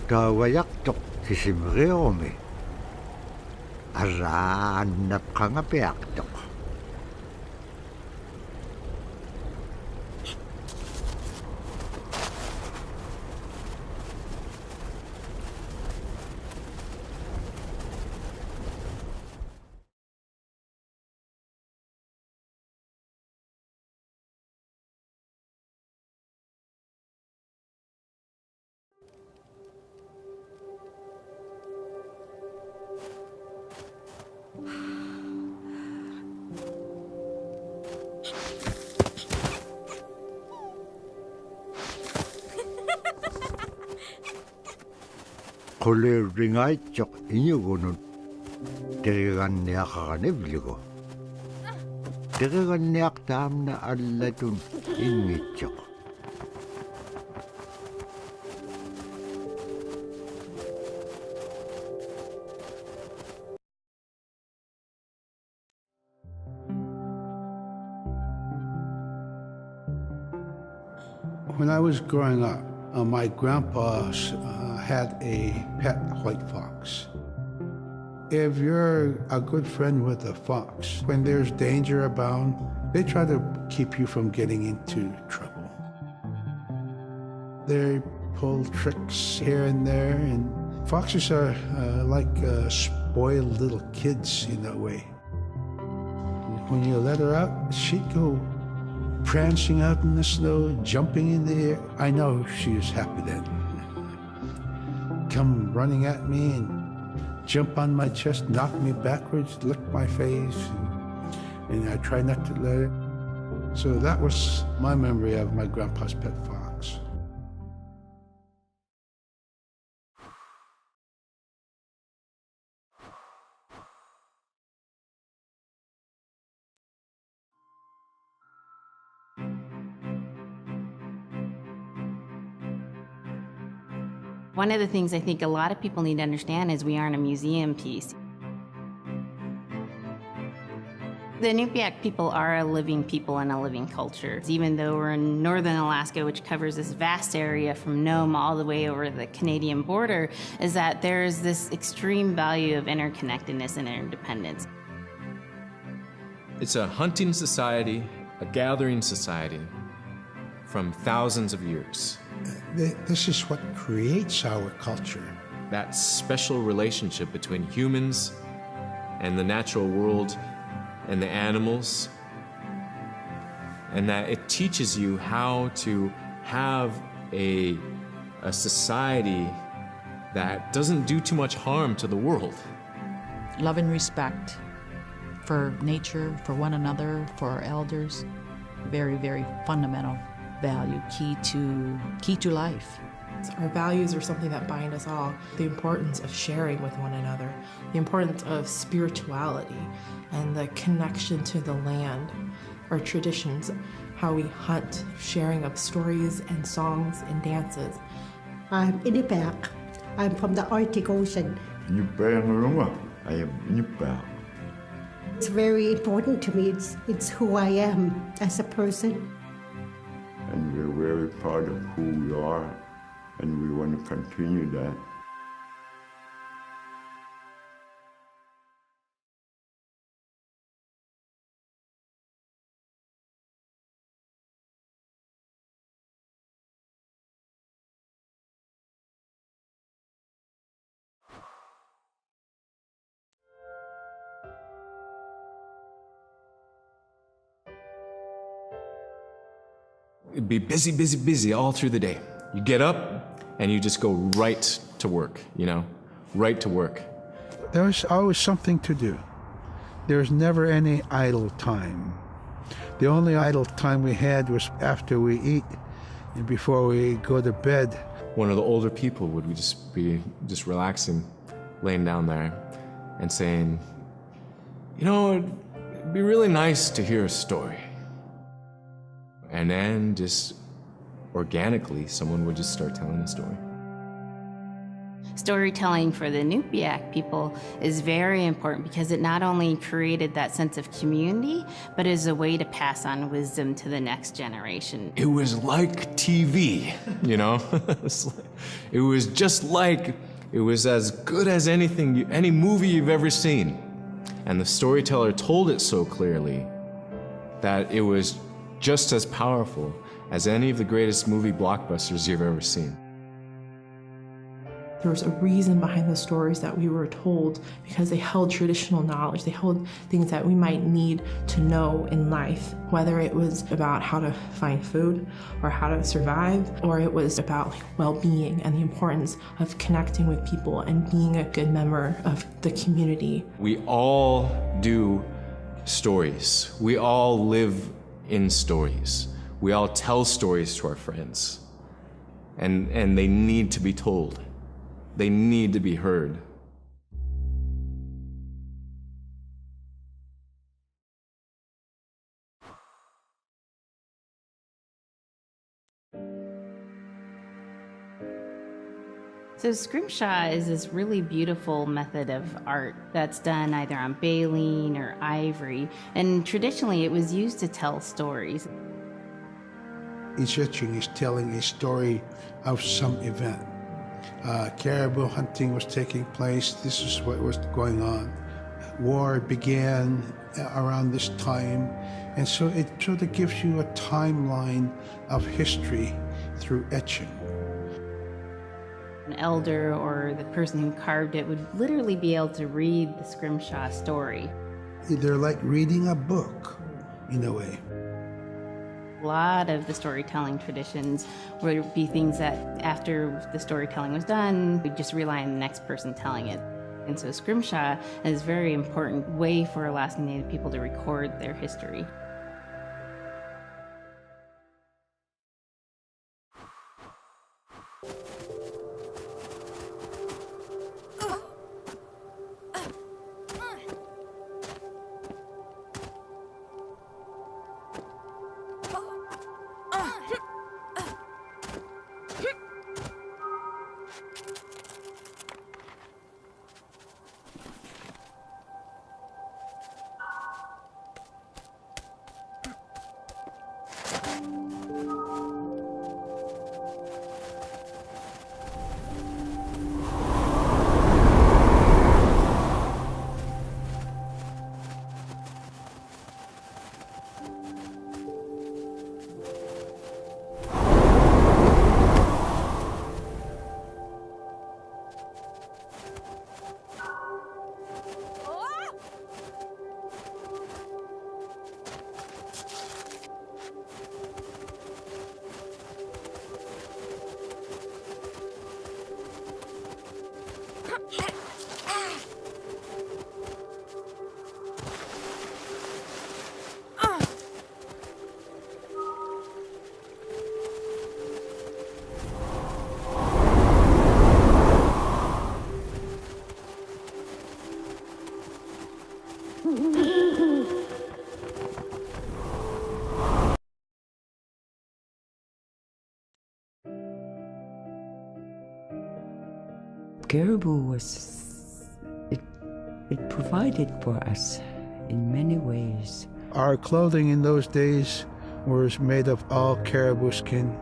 Kawayaktok kisimreomi. Araannap kangapiaktok. Kole ringay chok inyugunun. Terigan niya kakanibliko. Terigan niya tam na alatun ingitchuk. When I was growing up, my grandpa had a pet white fox. If you're a good friend with a fox, when there's danger abound, they try to keep you from getting into trouble. They pull tricks here and there, and foxes are like spoiled little kids in a way. When you let her out, she'd go prancing out in the snow, jumping in the air. I know she was happy then. Come running at me and jump on my chest, knock me backwards, lick my face, and I try not to let it. So that was my memory of my grandpa's pet fox. One of the things I think a lot of people need to understand is we aren't a museum piece. The Inupiaq people are a living people and a living culture. Even though we're in northern Alaska, which covers this vast area from Nome all the way over the Canadian border, is that there's this extreme value of interconnectedness and interdependence. It's a hunting society, a gathering society from thousands of years. This is what creates our culture. That special relationship between humans and the natural world and the animals, and that it teaches you how to have a society that doesn't do too much harm to the world. Love and respect for nature, for one another, for our elders. Very, very fundamental value, key to life. Our values are something that bind us all. The importance of sharing with one another, the importance of spirituality, and the connection to the land, our traditions, how we hunt, sharing of stories and songs and dances. I'm Inupiaq. I'm from the Arctic Ocean. I am Inupiaq. It's very important to me. It's who I am as a person. And we're very proud of who we are, and we want to continue that. It'd be busy, busy, busy all through the day. You get up and you just go right to work, right to work. There was always something to do. There was never any idle time. The only idle time we had was after we eat and before we go to bed. One of the older people would be relaxing, laying down there and saying, it'd be really nice to hear a story. And then just organically, someone would just start telling a story. Storytelling for the Inupiaq people is very important because it not only created that sense of community, but is a way to pass on wisdom to the next generation. It was like TV, It's like, It was just like, it was as good as anything, any movie you've ever seen. And the storyteller told it so clearly that it was just as powerful as any of the greatest movie blockbusters you've ever seen. There was a reason behind the stories that we were told because they held traditional knowledge. They held things that we might need to know in life, whether it was about how to find food or how to survive, or it was about well-being and the importance of connecting with people and being a good member of the community. We all do stories. We all live in stories. We all tell stories to our friends. And they need to be told. They need to be heard. So scrimshaw is this really beautiful method of art that's done either on baleen or ivory, and traditionally it was used to tell stories. Each etching is telling a story of some event. Caribou hunting was taking place. This is what was going on. War began around this time, and so it sort of gives you a timeline of history through etching. An elder or the person who carved it would literally be able to read the scrimshaw story. They're like reading a book, in a way. A lot of the storytelling traditions would be things that after the storytelling was done, we'd just rely on the next person telling it. And so scrimshaw is a very important way for Alaskan Native people to record their history. Caribou it provided for us in many ways. Our clothing in those days was made of all caribou skin.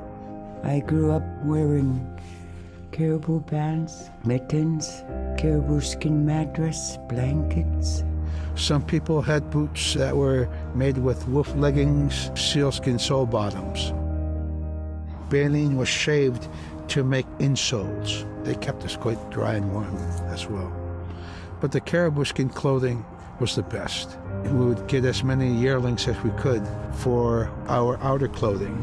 I grew up wearing caribou pants, mittens, caribou skin mattress, blankets. Some people had boots that were made with wolf leggings, sealskin sole bottoms. Baleen was shaved to make insoles. They kept us quite dry and warm as well. But the caribou skin clothing was the best. We would get as many yearlings as we could for our outer clothing.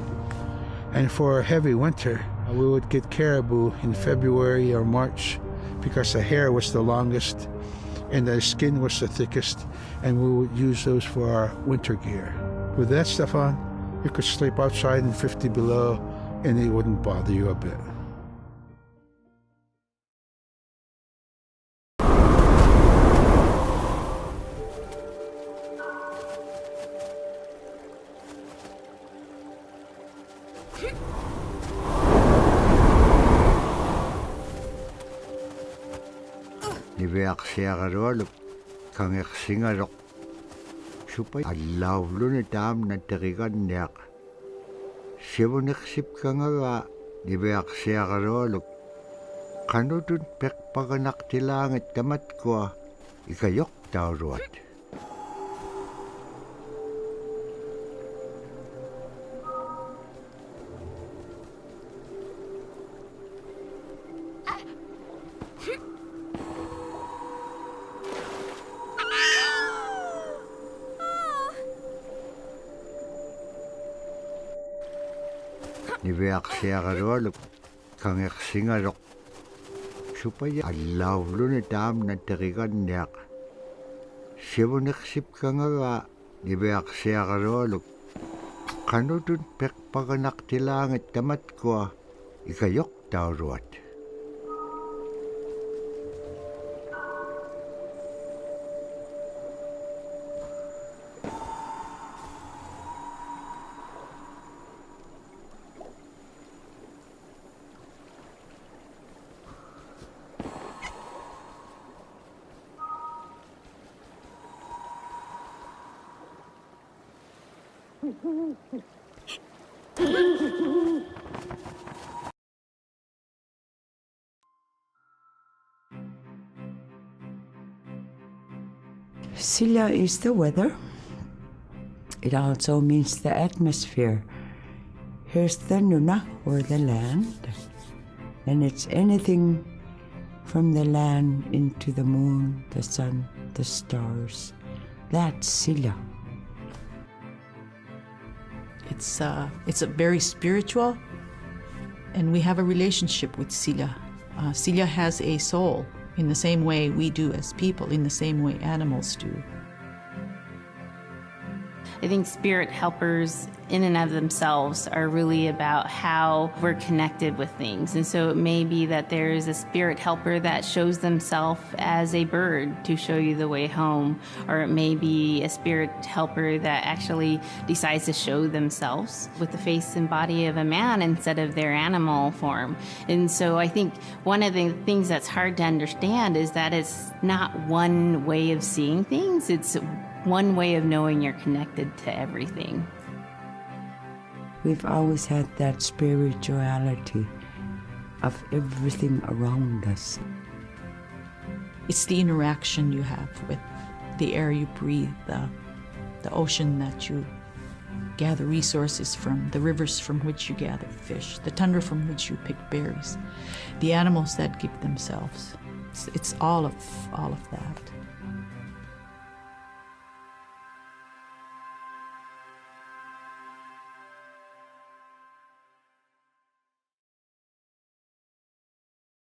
And for a heavy winter, we would get caribou in February or March because the hair was the longest and the skin was the thickest, and we would use those for our winter gear. With that stuff on, you could sleep outside in 50 below and it wouldn't bother you a bit. Niveaksiagarualuk kangersingalok supai allauluni taamna teriganniaq sivuneqsip kangaga niveaksiagarualuk Kanudun pekpaganak tilangit kamat ko, ikayok tauruat. Niveak siya karolok, kangek singarok. Supaya alawlo na dam na tarikan niyak. Siya mo naksip ka nga niveak siya karolok. Kanudun pekpaganak tilangit kamat ko, ikayok tauruat. Sila is the weather. It also means the atmosphere. Here's the nuna, or the land. And it's anything from the land into the moon, the sun, the stars. That's Sila. It's a very spiritual, and we have a relationship with Sila. Sila has a soul in the same way we do as people, in the same way animals do. I think spirit helpers in and of themselves are really about how we're connected with things. And so it may be that there is a spirit helper that shows themselves as a bird to show you the way home, or it may be a spirit helper that actually decides to show themselves with the face and body of a man instead of their animal form. And so I think one of the things that's hard to understand is that it's not one way of seeing things, it's one way of knowing you're connected to everything. We've always had that spirituality of everything around us. It's the interaction you have with the air you breathe, the ocean that you gather resources from, the rivers from which you gather fish, the tundra from which you pick berries, the animals that give themselves. It's all of that.